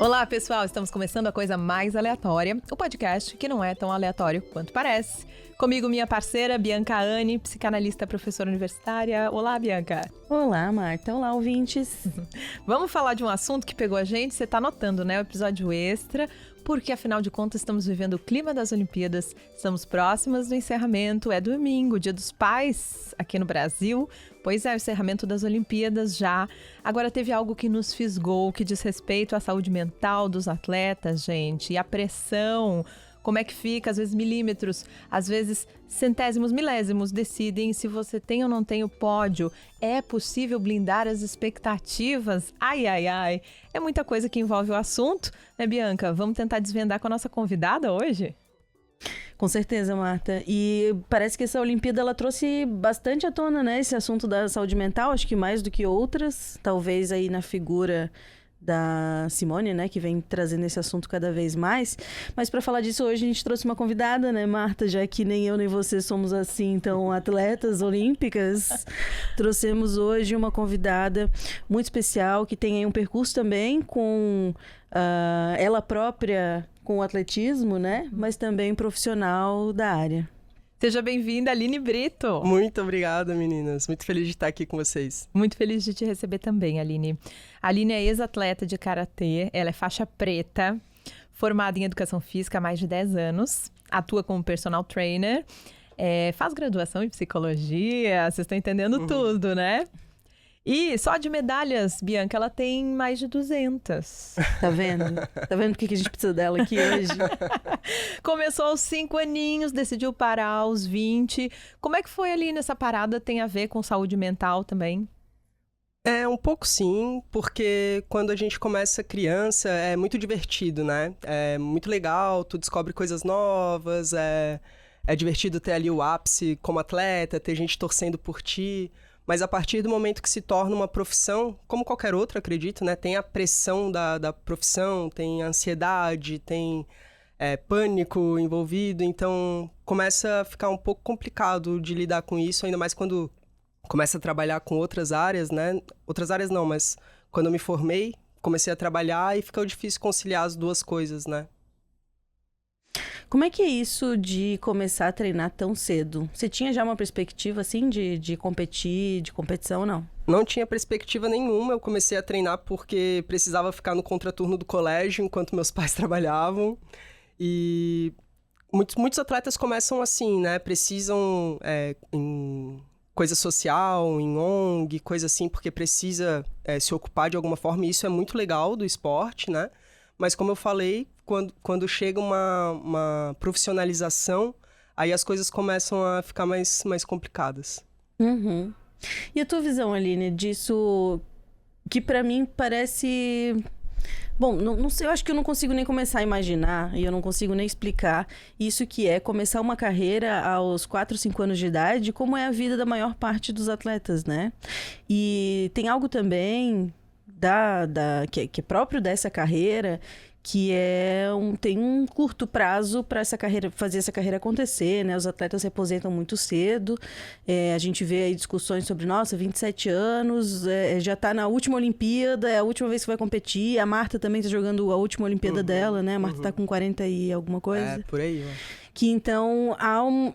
Olá, pessoal! Estamos começando a coisa mais aleatória, o podcast que não é tão aleatório quanto parece. Comigo, minha parceira, Bianca Anne, psicanalista, professora universitária. Olá, Bianca! Olá, Marta! Olá, ouvintes! Vamos falar de um assunto que pegou a gente, você tá notando, né? O episódio extra, porque afinal de contas estamos vivendo o clima das Olimpíadas, estamos próximas do encerramento, é domingo, Dia dos Pais aqui no Brasil. Pois é, o encerramento das Olimpíadas já. Agora teve algo que nos fisgou, que diz respeito à saúde mental dos atletas, gente, e a pressão. Como é que fica? Às vezes milímetros, às vezes centésimos, milésimos decidem se você tem ou não tem o pódio. É possível blindar as expectativas? Ai, ai, ai. É muita coisa que envolve o assunto, né, Bianca? Vamos tentar desvendar com a nossa convidada hoje? Com certeza, Marta. E parece que essa Olimpíada ela trouxe bastante à tona, né, esse assunto da saúde mental, acho que mais do que outras, talvez aí na figura da Simone, né, que vem trazendo esse assunto cada vez mais. Mas para falar disso hoje a gente trouxe uma convidada, né, Marta, já que nem eu nem você somos assim, então atletas olímpicas. Trouxemos hoje uma convidada muito especial que tem aí um percurso também com ela própria com o atletismo, né, mas também profissional da área. Seja bem-vinda, Aline Brito. Muito obrigada, meninas. Muito feliz de estar aqui com vocês. Muito feliz de te receber também, Aline. A Aline é ex-atleta de karatê, ela é faixa preta, formada em educação física há mais de 10 anos, atua como personal trainer, faz graduação em psicologia, vocês estão entendendo tudo, né? E só de medalhas, Bianca, ela tem mais de 200. Tá vendo? Tá vendo por que a gente precisa dela aqui hoje? Começou aos 5 aninhos, decidiu parar aos 20. Como é que foi ali nessa parada? Tem a ver com saúde mental também? É, um pouco sim, porque quando a gente começa criança é muito divertido, né? É muito legal, tu descobre coisas novas, é divertido ter ali o ápice como atleta, ter gente torcendo por ti. Mas a partir do momento que se torna uma profissão, como qualquer outra, acredito, né? Tem a pressão da profissão, tem a ansiedade, tem pânico envolvido. Então, começa a ficar um pouco complicado de lidar com isso, ainda mais quando começa a trabalhar com outras áreas, né? Outras áreas não, mas quando eu me formei, comecei a trabalhar e ficou difícil conciliar as duas coisas, né? Como é que é isso de começar a treinar tão cedo? Você tinha já uma perspectiva, assim, de competir, de competição ou não? Não tinha perspectiva nenhuma. Eu comecei a treinar porque precisava ficar no contraturno do colégio enquanto meus pais trabalhavam. E muitos atletas começam assim, né? Precisam em coisa social, em ONG, coisa assim, porque precisa se ocupar de alguma forma. E isso é muito legal do esporte, né? Mas como eu falei, quando chega uma profissionalização, aí as coisas começam a ficar mais complicadas. Uhum. E a tua visão, Aline, disso que pra mim parece... Bom, não sei, eu acho que eu não consigo nem começar a imaginar e eu não consigo nem explicar isso que é começar uma carreira aos 4, 5 anos de idade, como é a vida da maior parte dos atletas, né? E tem algo também que é próprio dessa carreira, que tem um curto prazo para fazer essa carreira acontecer, né? Os atletas se aposentam muito cedo, a gente vê aí discussões sobre, 27 anos, já está na última Olimpíada, é a última vez que vai competir, a Marta também está jogando a última Olimpíada dela, né? A Marta está com 40 e alguma coisa. É, por aí, eu acho. Que então,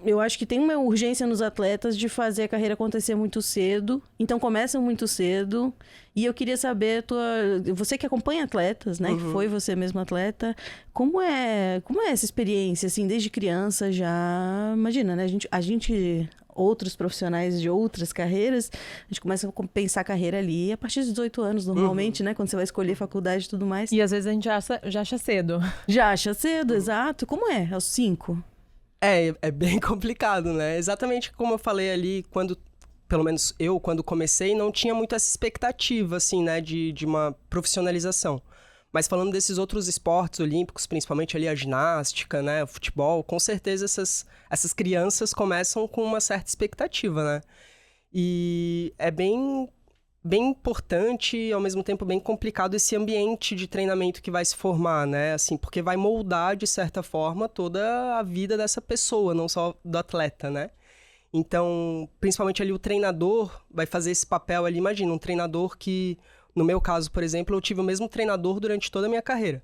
eu acho que tem uma urgência nos atletas de fazer a carreira acontecer muito cedo. Então, começam muito cedo. E eu queria saber, você que acompanha atletas, né? Que foi você mesmo atleta. Como é essa experiência, assim, desde criança já... Imagina, né? A gente, outros profissionais de outras carreiras, a gente começa a pensar a carreira ali a partir dos 18 anos, normalmente, né? Quando você vai escolher faculdade e tudo mais. E às vezes a gente já acha cedo. Já acha cedo, exato. Como é? Aos 5? É bem complicado, né? Exatamente como eu falei ali, pelo menos eu, quando comecei, não tinha muito essa expectativa, assim, né, de uma profissionalização. Mas falando desses outros esportes olímpicos, principalmente ali a ginástica, né, o futebol, com certeza essas crianças começam com uma certa expectativa, né? E é bem importante e, ao mesmo tempo, bem complicado esse ambiente de treinamento que vai se formar, né? Assim, porque vai moldar, de certa forma, toda a vida dessa pessoa, não só do atleta, né? Então, principalmente ali o treinador vai fazer esse papel ali. Imagina, um treinador que No meu caso, por exemplo, eu tive o mesmo treinador durante toda a minha carreira.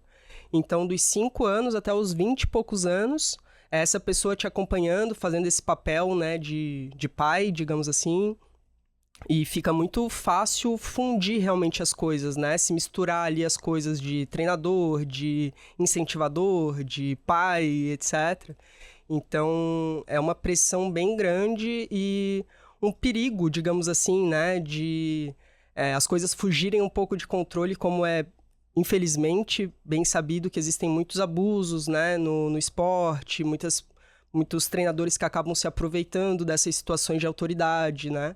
Então, dos 5 anos até os 20 e poucos anos, é essa pessoa te acompanhando, fazendo esse papel, né, de pai, digamos assim. E fica muito fácil fundir realmente as coisas, né? Se misturar ali as coisas de treinador, de incentivador, de pai, etc. Então, é uma pressão bem grande e um perigo, digamos assim, né? De as coisas fugirem um pouco de controle, como é, infelizmente, bem sabido que existem muitos abusos, né? No esporte, muitos treinadores que acabam se aproveitando dessas situações de autoridade, né?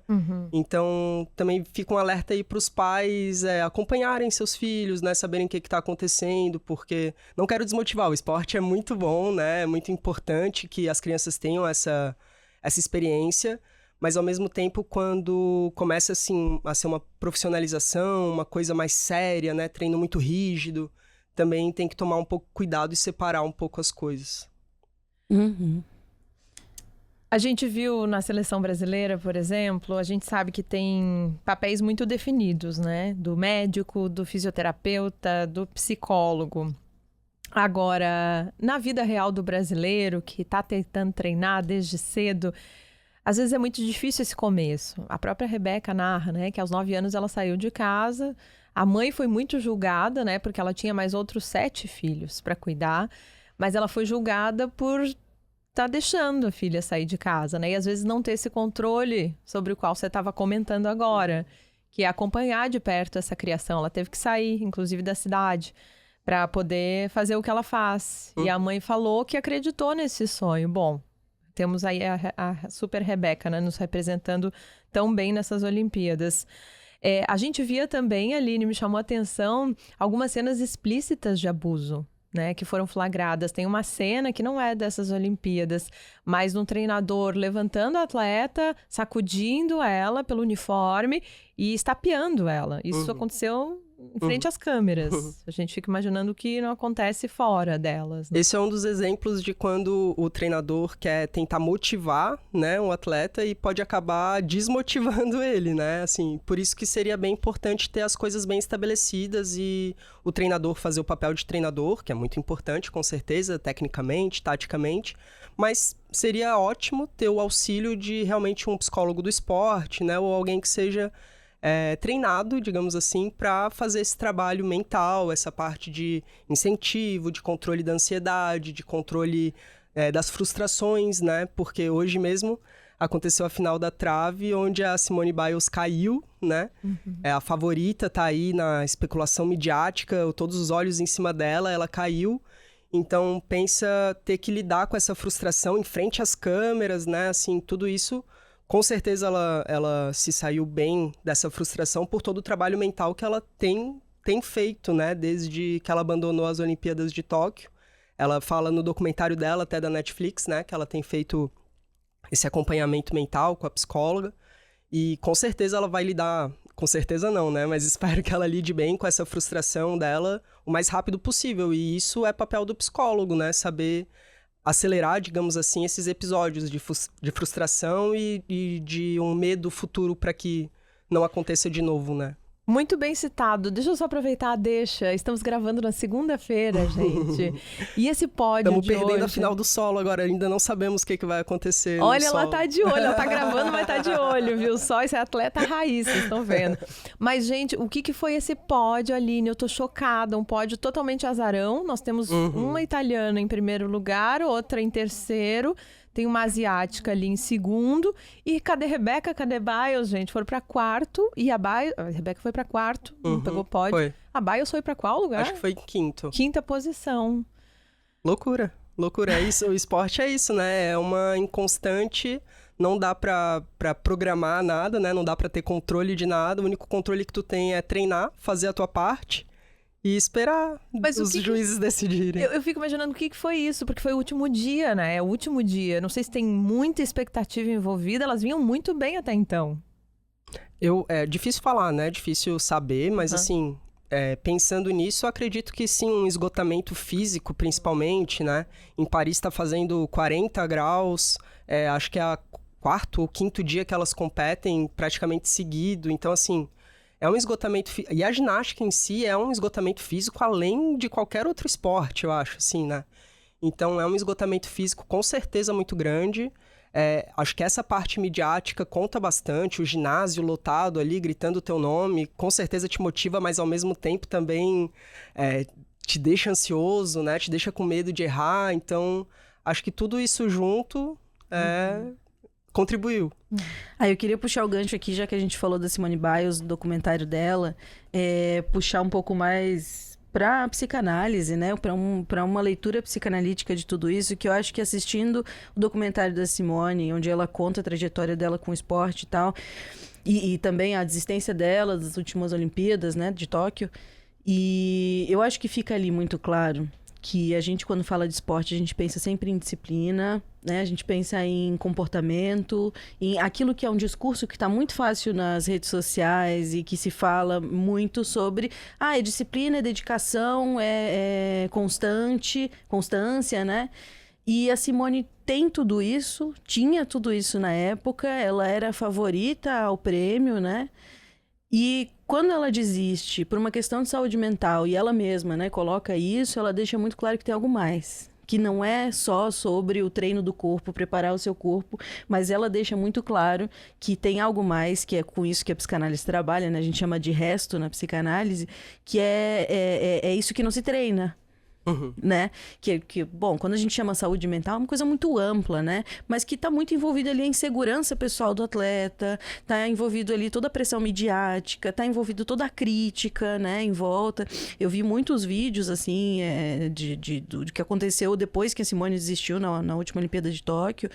Então, também fica um alerta aí para os pais acompanharem seus filhos, né? Saberem o que está acontecendo, porque não quero desmotivar, o esporte é muito bom, né? É muito importante que as crianças tenham essa experiência, mas ao mesmo tempo, quando começa assim, a ser uma profissionalização, uma coisa mais séria, né? Treino muito rígido, também tem que tomar um pouco cuidado e separar um pouco as coisas. A gente viu na seleção brasileira, por exemplo, a gente sabe que tem papéis muito definidos, né? Do médico, do fisioterapeuta, do psicólogo. Agora, na vida real do brasileiro, que está tentando treinar desde cedo, às vezes é muito difícil esse começo. A própria Rebeca narra, né? Que aos 9 anos ela saiu de casa. A mãe foi muito julgada, né? Porque ela tinha mais outros 7 filhos para cuidar. Mas ela foi julgada por estar deixando a filha sair de casa, né? E às vezes não ter esse controle sobre o qual você estava comentando agora, que é acompanhar de perto essa criação. Ela teve que sair, inclusive, da cidade, para poder fazer o que ela faz. E a mãe falou que acreditou nesse sonho. Bom, temos aí a super Rebeca, né? Nos representando tão bem nessas Olimpíadas. A gente via também, Aline, me chamou a atenção, algumas cenas explícitas de abuso, né, que foram flagradas. Tem uma cena que não é dessas Olimpíadas, mas um treinador levantando a atleta, sacudindo ela pelo uniforme e estapeando ela. Isso aconteceu em frente às câmeras. A gente fica imaginando que não acontece fora delas, né? Esse é um dos exemplos de quando o treinador quer tentar motivar, né, um atleta e pode acabar desmotivando ele, né? Assim, por isso que seria bem importante ter as coisas bem estabelecidas e o treinador fazer o papel de treinador, que é muito importante, com certeza, tecnicamente, taticamente, mas seria ótimo ter o auxílio de realmente um psicólogo do esporte, né, ou alguém que seja treinado, digamos assim, para fazer esse trabalho mental, essa parte de incentivo, de controle da ansiedade, de controle das frustrações, né? Porque hoje mesmo aconteceu a final da trave, onde a Simone Biles caiu, né? A favorita tá aí na especulação midiática, todos os olhos em cima dela, ela caiu. Então, pensa ter que lidar com essa frustração em frente às câmeras, né? Assim, tudo isso... Com certeza ela se saiu bem dessa frustração por todo o trabalho mental que ela tem feito, né? Desde que ela abandonou as Olimpíadas de Tóquio. Ela fala no documentário dela, até da Netflix, né? Que ela tem feito esse acompanhamento mental com a psicóloga. E com certeza ela vai lidar... Com certeza não, né? Mas espero que ela lide bem com essa frustração dela o mais rápido possível. E isso é papel do psicólogo, né? Saber... acelerar, digamos assim, esses episódios de frustração e de um medo futuro para que não aconteça de novo, né? Muito bem citado. Deixa eu só aproveitar a deixa. Estamos gravando na segunda-feira, gente. E esse pódio Estamos de perdendo hoje... a final do solo agora. Ainda não sabemos o que vai acontecer. Olha, ela tá de olho. Ela tá gravando, mas tá de olho, viu? Só esse atleta raiz, vocês estão vendo. Mas, gente, o que foi esse pódio, Aline? Eu tô chocada. Um pódio totalmente azarão. Nós temos uma italiana em primeiro lugar, outra em terceiro. Tem uma asiática ali em segundo. E cadê Rebeca? Cadê Biles, gente? Foram pra quarto. E a Rebeca foi pra quarto. Não pegou pódio. Foi. A Biles foi pra qual lugar? Acho que foi quinto. Quinta posição. Loucura. Loucura. É isso. O esporte é isso, né? É uma inconstante. Não dá pra programar nada, né? Não dá pra ter controle de nada. O único controle que tu tem é treinar, fazer a tua parte. E esperar os juízes decidirem. Eu fico imaginando o que foi isso, porque foi o último dia, né? É o último dia. Não sei se tem muita expectativa envolvida, elas vinham muito bem até então. É difícil falar, né? Difícil saber, mas assim, pensando nisso, eu acredito que sim, um esgotamento físico, principalmente, né? Em Paris está fazendo 40 graus, acho que é a quarto ou quinto dia que elas competem praticamente seguido. Então, assim, é um esgotamento... E a ginástica em si é um esgotamento físico além de qualquer outro esporte, eu acho, assim, né? Então, é um esgotamento físico com certeza muito grande. Acho que essa parte midiática conta bastante. O ginásio lotado ali, gritando o teu nome, com certeza te motiva, mas ao mesmo tempo também te deixa ansioso, né? Te deixa com medo de errar. Então, acho que tudo isso junto contribuiu. Eu queria puxar o gancho aqui, já que a gente falou da Simone Biles, do documentário dela, puxar um pouco mais para psicanálise, né? Para uma leitura psicanalítica de tudo isso, que eu acho que assistindo o documentário da Simone, onde ela conta a trajetória dela com o esporte e tal, e também a desistência dela das últimas Olimpíadas, né, de Tóquio, e eu acho que fica ali muito claro que a gente, quando fala de esporte, a gente pensa sempre em disciplina, né? A gente pensa em comportamento, em aquilo que é um discurso que está muito fácil nas redes sociais e que se fala muito sobre é disciplina, é dedicação, é constância, né? E a Simone tem tudo isso, tinha tudo isso na época, ela era a favorita ao prêmio, né? E quando ela desiste por uma questão de saúde mental e ela mesma, né, coloca isso, ela deixa muito claro que tem algo mais. Que não é só sobre o treino do corpo, preparar o seu corpo, mas ela deixa muito claro que tem algo mais, que é com isso que a psicanálise trabalha, né? A gente chama de resto na psicanálise, que é isso que não se treina. Né? Bom, quando a gente chama saúde mental é uma coisa muito ampla, né? Mas que está muito envolvida ali a insegurança pessoal do atleta, está envolvido ali toda a pressão midiática, está envolvido toda a crítica, né, em volta. Eu vi muitos vídeos, assim, do que aconteceu depois que a Simone desistiu na última Olimpíada de Tóquio,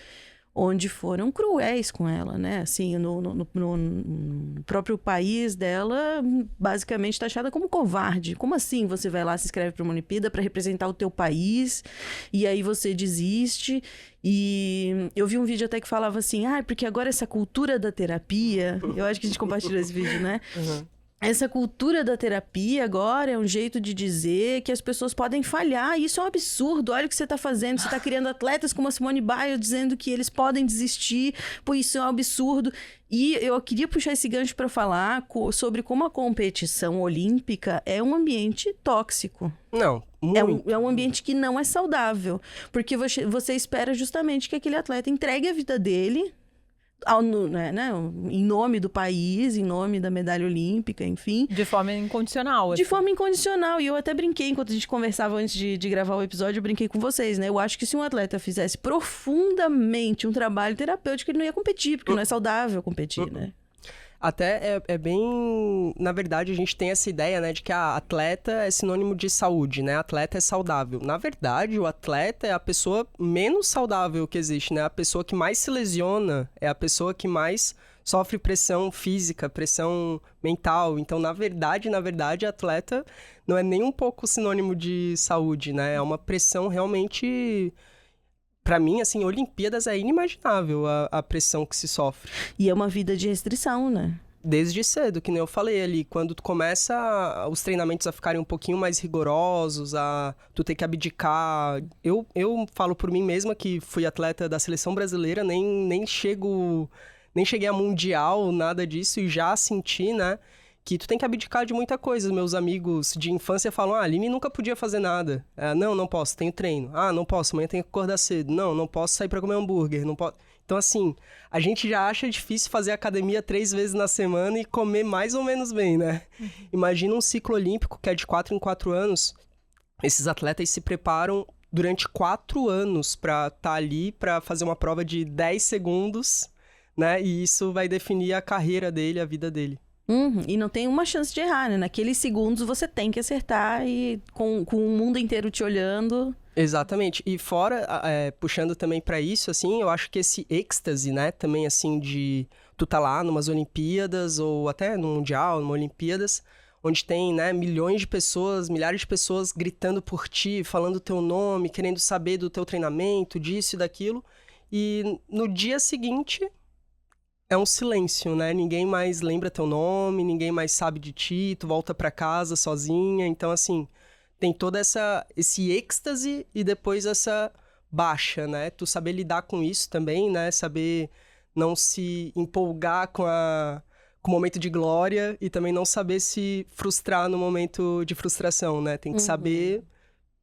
onde foram cruéis com ela, né? Assim, no próprio país dela, basicamente taxada como covarde. Como assim você vai lá, se inscreve para uma Olimpíada para representar o teu país e aí você desiste? E eu vi um vídeo até que falava assim, porque agora essa cultura da terapia... Eu acho que a gente compartilhou esse vídeo, né? Essa cultura da terapia agora é um jeito de dizer que as pessoas podem falhar. Isso é um absurdo. Olha o que você está fazendo. Você está criando atletas como a Simone Biles dizendo que eles podem desistir. Pô, isso é um absurdo. E eu queria puxar esse gancho para falar sobre como a competição olímpica é um ambiente tóxico. Não, muito. É um ambiente que não é saudável. Porque você espera justamente que aquele atleta entregue a vida dele... em nome do país, em nome da medalha olímpica, enfim. De forma incondicional. De forma incondicional. E eu até brinquei, enquanto a gente conversava antes de gravar o episódio, eu brinquei com vocês, né? Eu acho que se um atleta fizesse profundamente um trabalho terapêutico, ele não ia competir, porque não é saudável competir, né? Até é bem... Na verdade, a gente tem essa ideia, né, de que a atleta é sinônimo de saúde, né? Atleta é saudável. Na verdade, o atleta é a pessoa menos saudável que existe, né? A pessoa que mais se lesiona é a pessoa que mais sofre pressão física, pressão mental. Então, na verdade, atleta não é nem um pouco sinônimo de saúde, né? É uma pressão realmente... Pra mim, assim, Olimpíadas é inimaginável a pressão que se sofre. E é uma vida de restrição, né? Desde cedo, que nem eu falei ali, quando tu começa os treinamentos a ficarem um pouquinho mais rigorosos, a tu ter que abdicar... Eu falo por mim mesma que fui atleta da seleção brasileira, nem cheguei a mundial, nada disso, e já senti, né, que tu tem que abdicar de muita coisa. Meus amigos de infância falam, a Aline nunca podia fazer nada. Não posso, tenho treino. Não posso, amanhã tenho que acordar cedo. Não posso sair pra comer hambúrguer, não posso... Então, assim, a gente já acha difícil fazer academia 3 vezes na semana e comer mais ou menos bem, né? Imagina um ciclo olímpico que é de 4 em 4 anos. Esses atletas se preparam durante 4 anos pra estar ali, pra fazer uma prova de 10 segundos, né? E isso vai definir a carreira dele, a vida dele. E não tem uma chance de errar, né? Naqueles segundos você tem que acertar e com o mundo inteiro te olhando... Exatamente. E fora, puxando também pra isso, assim, eu acho que esse êxtase, né, também, assim, de tu tá lá numas Olimpíadas ou até no Mundial, numa Olimpíadas, onde tem, né, milhões de pessoas, milhares de pessoas gritando por ti, falando o teu nome, querendo saber do teu treinamento, disso e daquilo. E no dia seguinte... é um silêncio, né? Ninguém mais lembra teu nome, ninguém mais sabe de ti, tu volta pra casa sozinha. Então, assim, tem todo esse êxtase e depois essa baixa, né? Tu saber lidar com isso também, né? Saber não se empolgar com com o momento de glória e também não saber se frustrar no momento de frustração, né? Tem que saber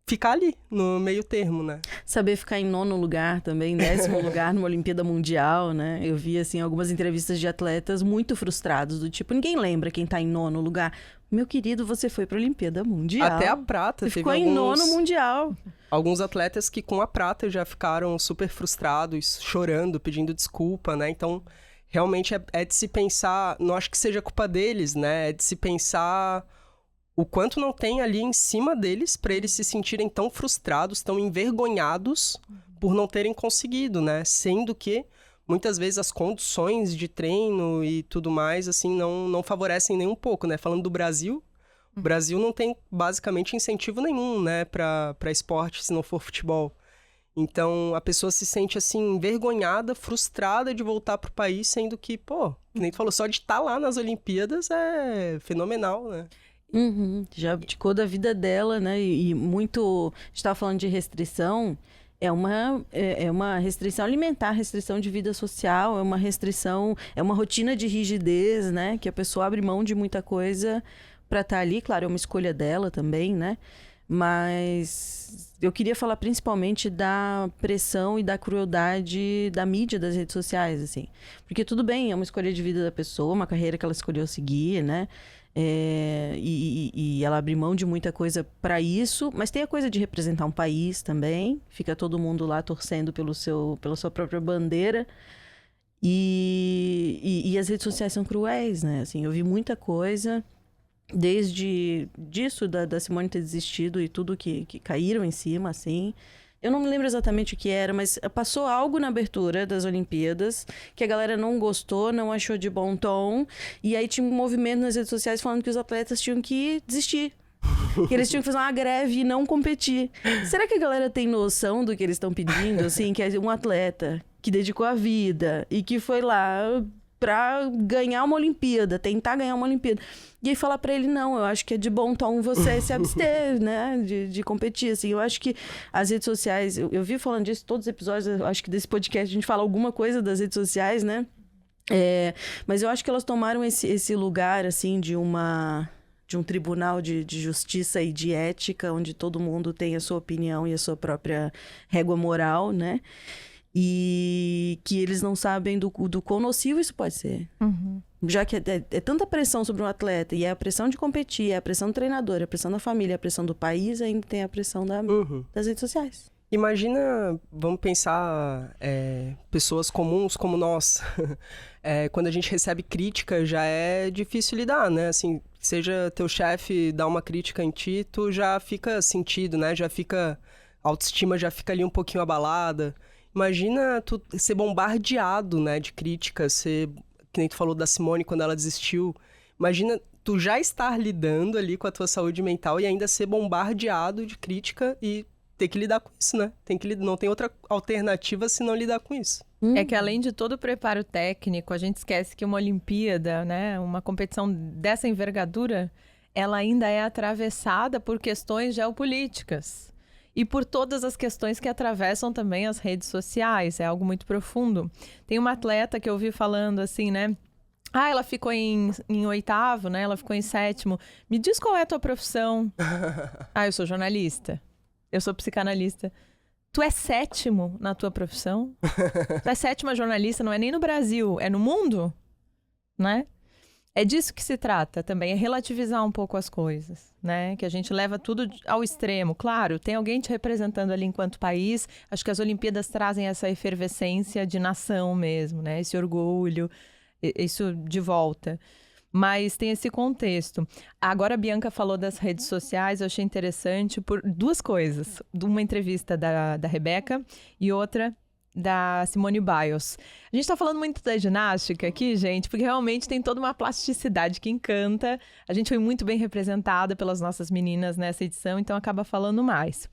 ficar ali, no meio termo, né? Saber ficar em 9º lugar também, 10º lugar numa Olimpíada Mundial, né? Eu vi, assim, algumas entrevistas de atletas muito frustrados, do tipo, ninguém lembra quem tá em 9º lugar. Meu querido, você foi pra Olimpíada Mundial. Até a prata. Você ficou em 9º Mundial. Alguns atletas que com a prata já ficaram super frustrados, chorando, pedindo desculpa, né? Então, realmente é de se pensar, não acho que seja culpa deles, né? É de se pensar o quanto não tem ali em cima deles para eles se sentirem tão frustrados, tão envergonhados por não terem conseguido, né? Sendo que muitas vezes as condições de treino e tudo mais, assim, não favorecem nem um pouco, né? Falando do Brasil, o Brasil não tem basicamente incentivo nenhum, né, para esporte, se não for futebol. Então, a pessoa se sente, assim, envergonhada, frustrada de voltar pro país, sendo que, pô, que nem tu falou, só de estar lá nas Olimpíadas é fenomenal, né? Já abdicou da vida dela, né? E muito... A gente estava falando de restrição... É uma restrição alimentar, restrição de vida social, é uma restrição, é uma rotina de rigidez, né? Que a pessoa abre mão de muita coisa para estar ali. Claro, é uma escolha dela também, né? Mas eu queria falar principalmente da pressão e da crueldade da mídia, das redes sociais, assim. Porque tudo bem, é uma escolha de vida da pessoa, uma carreira que ela escolheu seguir, né? E ela abre mão de muita coisa para isso, mas tem a coisa de representar um país também, fica todo mundo lá torcendo pela sua própria bandeira, e as redes sociais são cruéis, né? Assim, eu vi muita coisa, desde disso, da Simone ter desistido e tudo que caíram em cima, assim. Eu não me lembro exatamente o que era, mas passou algo na abertura das Olimpíadas que a galera não gostou, não achou de bom tom. E aí tinha um movimento nas redes sociais falando que os atletas tinham que desistir. Que eles tinham que fazer uma greve e não competir. Será que a galera tem noção do que eles estão pedindo? Assim, que é um atleta que dedicou a vida e que foi lá pra ganhar uma Olimpíada, tentar ganhar uma Olimpíada. E aí falar pra ele, não, eu acho que é de bom tom você se abster, né, de competir, assim. Eu acho que as redes sociais, eu vi falando disso todos os episódios, eu acho que desse podcast a gente fala alguma coisa das redes sociais, né, mas eu acho que elas tomaram esse lugar, assim, de um tribunal de justiça e de ética, onde todo mundo tem a sua opinião e a sua própria régua moral, né, e que eles não sabem do quão nocivo isso pode ser. Já que é tanta pressão sobre um atleta, e é a pressão de competir, é a pressão do treinador, é a pressão da família, é a pressão do país, ainda tem a pressão das redes sociais. Imagina, vamos pensar, pessoas comuns como nós. Quando a gente recebe crítica, já é difícil lidar, né? Assim, seja teu chefe dar uma crítica em ti, tu já fica sentido, né? A autoestima já fica ali um pouquinho abalada. Imagina tu ser bombardeado, né, de críticas, que nem tu falou da Simone quando ela desistiu. Imagina tu já estar lidando ali com a tua saúde mental e ainda ser bombardeado de crítica e ter que lidar com isso, né? Não tem outra alternativa se não lidar com isso. É que além de todo o preparo técnico, a gente esquece que uma Olimpíada, né, uma competição dessa envergadura, ela ainda é atravessada por questões geopolíticas. E por todas as questões que atravessam também as redes sociais. É algo muito profundo. Tem uma atleta que eu vi falando assim, né? Ah, ela ficou em 8º, né? Ela ficou em 7º. Me diz qual é a tua profissão. Ah, eu sou jornalista. Eu sou psicanalista. Tu é 7º na tua profissão? Tu é 7ª jornalista, não é nem no Brasil, é no mundo? Né? É disso que se trata também, é relativizar um pouco as coisas, né? Que a gente leva tudo ao extremo. Claro, tem alguém te representando ali enquanto país. Acho que as Olimpíadas trazem essa efervescência de nação mesmo, né? Esse orgulho, isso de volta. Mas tem esse contexto. Agora a Bianca falou das redes sociais, eu achei interessante por 2 coisas. Uma entrevista da Rebeca e outra da Simone Biles. A gente tá falando muito da ginástica aqui, gente, porque realmente tem toda uma plasticidade que encanta. A gente foi muito bem representada pelas nossas meninas nessa edição, então acaba falando mais.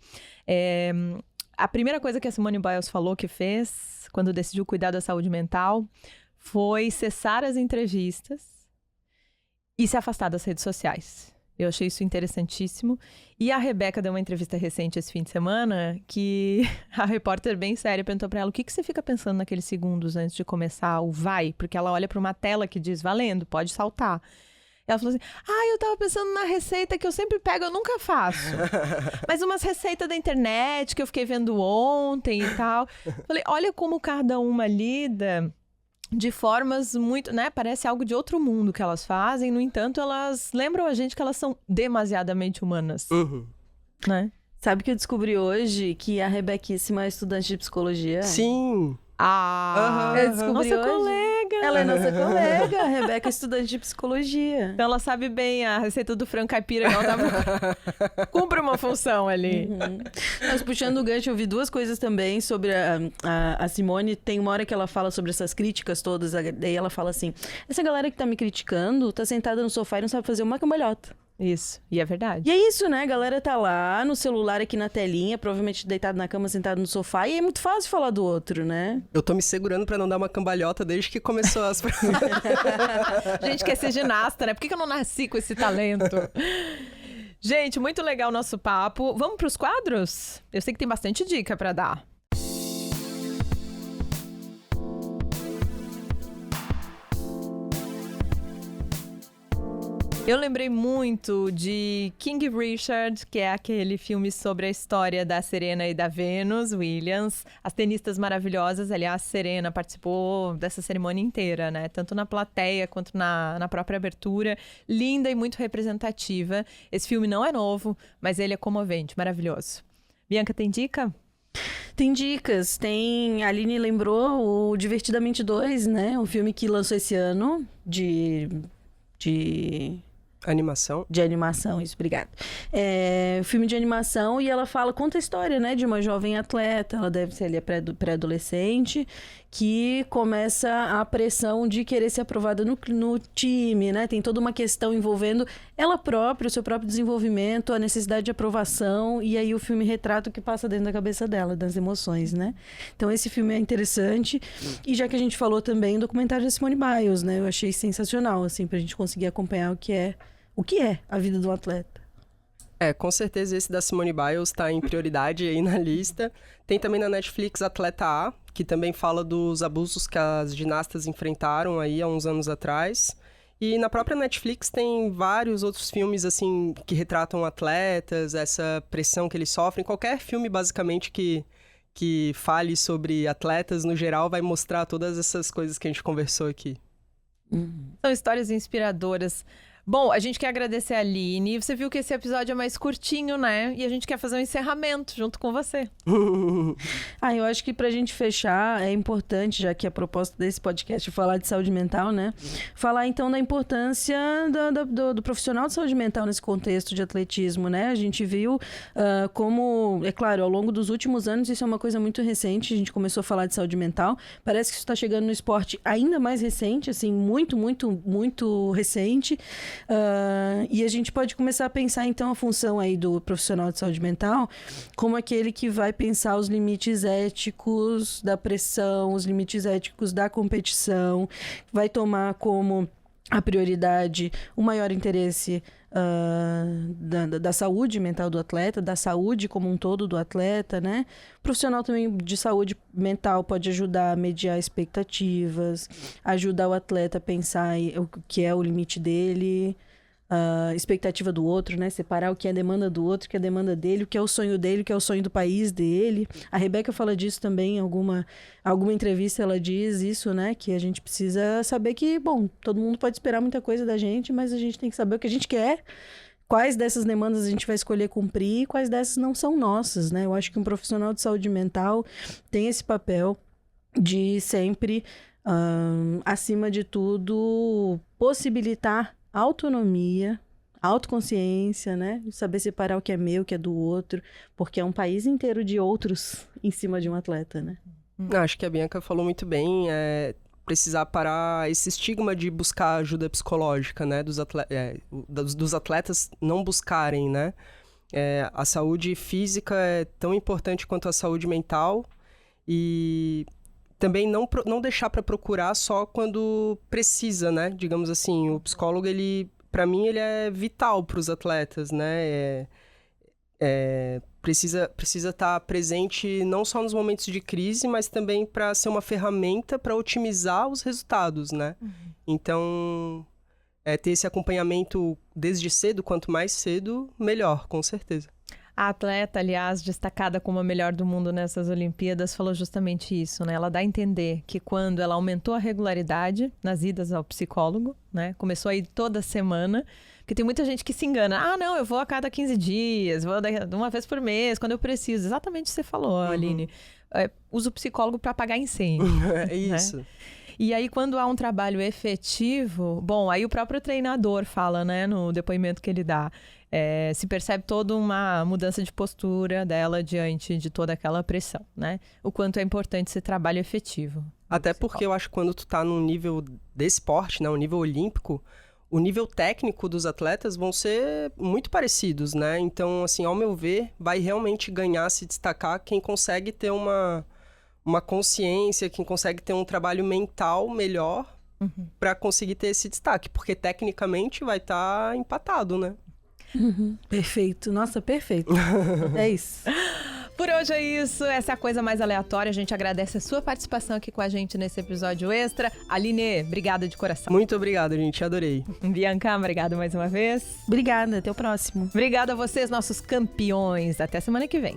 A primeira coisa que a Simone Biles falou que fez, quando decidiu cuidar da saúde mental, foi cessar as entrevistas e se afastar das redes sociais. Eu achei isso interessantíssimo. E a Rebeca deu uma entrevista recente esse fim de semana que a repórter bem séria perguntou pra ela: o que você fica pensando naqueles segundos antes de começar o vai? Porque ela olha pra uma tela que diz valendo, pode saltar. Ela falou assim: eu tava pensando na receita que eu sempre pego, eu nunca faço. Mas umas receitas da internet que eu fiquei vendo ontem e tal. Falei, olha como cada uma lida de formas muito, né? Parece algo de outro mundo que elas fazem. No entanto, elas lembram a gente que elas são demasiadamente humanas. Né? Sabe que eu descobri hoje que a Rebequíssima é estudante de psicologia? Sim. Eu descobri nossa hoje. colega. Ela é nossa colega, a Rebeca é estudante de psicologia. Então ela sabe bem a receita do frango caipira que ela tava... Cumpre uma função ali. Mas puxando o gancho, eu vi duas coisas também sobre a Simone. Tem uma hora que ela fala sobre essas críticas todas, daí ela fala assim: essa galera que tá me criticando tá sentada no sofá e não sabe fazer uma cambalhota. Isso, e é verdade. E é isso, né? A galera tá lá no celular aqui na telinha, provavelmente deitado na cama, sentado no sofá, e é muito fácil falar do outro, né? Eu tô me segurando pra não dar uma cambalhota desde que começou as... Gente, quer ser ginasta, né? Por que eu não nasci com esse talento? Gente, muito legal o nosso papo. Vamos pros quadros? Eu sei que tem bastante dica pra dar. Eu lembrei muito de King Richard, que é aquele filme sobre a história da Serena e da Venus Williams. As tenistas maravilhosas, aliás, Serena participou dessa cerimônia inteira, né? Tanto na plateia quanto na própria abertura. Linda e muito representativa. Esse filme não é novo, mas ele é comovente, maravilhoso. Bianca, tem dica? Tem dicas, a Aline lembrou o Divertidamente 2, né? Um filme que lançou esse ano de Animação. De animação, isso, obrigada. Filme de animação, e ela conta a história, né, de uma jovem atleta, ela deve ser ali pré-adolescente, que começa a pressão de querer ser aprovada no time, né? Tem toda uma questão envolvendo ela própria, o seu próprio desenvolvimento, a necessidade de aprovação, e aí o filme retrata o que passa dentro da cabeça dela, das emoções, né? Então esse filme é interessante, e já que a gente falou também do documentário da Simone Biles, né? Eu achei sensacional, assim, pra gente conseguir acompanhar o que é a vida do atleta. Com certeza esse da Simone Biles tá em prioridade aí na lista. Tem também na Netflix Atleta A, que também fala dos abusos que as ginastas enfrentaram aí há uns anos atrás. E na própria Netflix tem vários outros filmes, assim, que retratam atletas, essa pressão que eles sofrem. Qualquer filme, basicamente, que fale sobre atletas, no geral, vai mostrar todas essas coisas que a gente conversou aqui. São histórias inspiradoras. Bom, a gente quer agradecer a Aline. Você viu que esse episódio é mais curtinho, né? E a gente quer fazer um encerramento junto com você. Eu acho que pra gente fechar, é importante, já que a proposta desse podcast é falar de saúde mental, né? Falar, então, da importância do profissional de saúde mental nesse contexto de atletismo, né? A gente viu como, é claro, ao longo dos últimos anos, isso é uma coisa muito recente, a gente começou a falar de saúde mental. Parece que isso está chegando no esporte ainda mais recente, assim, muito, muito, muito recente. E a gente pode começar a pensar, então, a função aí do profissional de saúde mental como aquele que vai pensar os limites éticos da pressão, os limites éticos da competição, vai tomar como a prioridade o maior interesse da saúde mental do atleta, da saúde como um todo do atleta, né? O profissional também de saúde mental pode ajudar a mediar expectativas, ajudar o atleta a pensar o que é o limite dele, a expectativa do outro, né? Separar o que é a demanda do outro, o que é a demanda dele, o que é o sonho dele, o que é o sonho do país dele. A Rebeca fala disso também em alguma entrevista, ela diz isso, né? Que a gente precisa saber que, bom, todo mundo pode esperar muita coisa da gente, mas a gente tem que saber o que a gente quer, quais dessas demandas a gente vai escolher cumprir e quais dessas não são nossas, né? Eu acho que um profissional de saúde mental tem esse papel de sempre, acima de tudo, possibilitar autonomia, autoconsciência, né? Saber separar o que é meu, o que é do outro, porque é um país inteiro de outros em cima de um atleta, né? Acho que a Bianca falou muito bem, precisar parar esse estigma de buscar ajuda psicológica, né? Dos atletas não buscarem, né? A saúde física é tão importante quanto a saúde mental, e também não deixar para procurar só quando precisa, né? Digamos assim, o psicólogo, ele para mim, ele é vital para os atletas, né? Precisa estar presente não só nos momentos de crise, mas também para ser uma ferramenta para otimizar os resultados, né? Então, ter esse acompanhamento desde cedo, quanto mais cedo, melhor, com certeza. A atleta, aliás, destacada como a melhor do mundo nessas Olimpíadas, falou justamente isso, né? Ela dá a entender que quando ela aumentou a regularidade nas idas ao psicólogo, né? Começou a ir toda semana, porque tem muita gente que se engana. Ah, não, eu vou a cada 15 dias, vou uma vez por mês, quando eu preciso. Exatamente o que você falou, Aline. Usa o psicólogo para apagar incêndio. É isso. Né? E aí, quando há um trabalho efetivo... Bom, aí o próprio treinador fala, né? No depoimento que ele dá. Se percebe toda uma mudança de postura dela diante de toda aquela pressão, né? O quanto é importante esse trabalho efetivo. Até porque eu acho que quando tu tá num nível desse esporte, né? Um nível olímpico, o nível técnico dos atletas vão ser muito parecidos, né? Então, assim, ao meu ver, vai realmente ganhar, se destacar quem consegue ter uma consciência, quem consegue ter um trabalho mental melhor para conseguir ter esse destaque. Porque tecnicamente vai estar empatado, né? Perfeito. Nossa, perfeito. É isso. Por hoje é isso. Essa é a coisa mais aleatória. A gente agradece a sua participação aqui com a gente nesse episódio extra. Aline, obrigada de coração. Muito obrigado, gente. Adorei. Bianca, obrigada mais uma vez. Obrigada. Até o próximo. Obrigada a vocês, nossos campeões. Até semana que vem.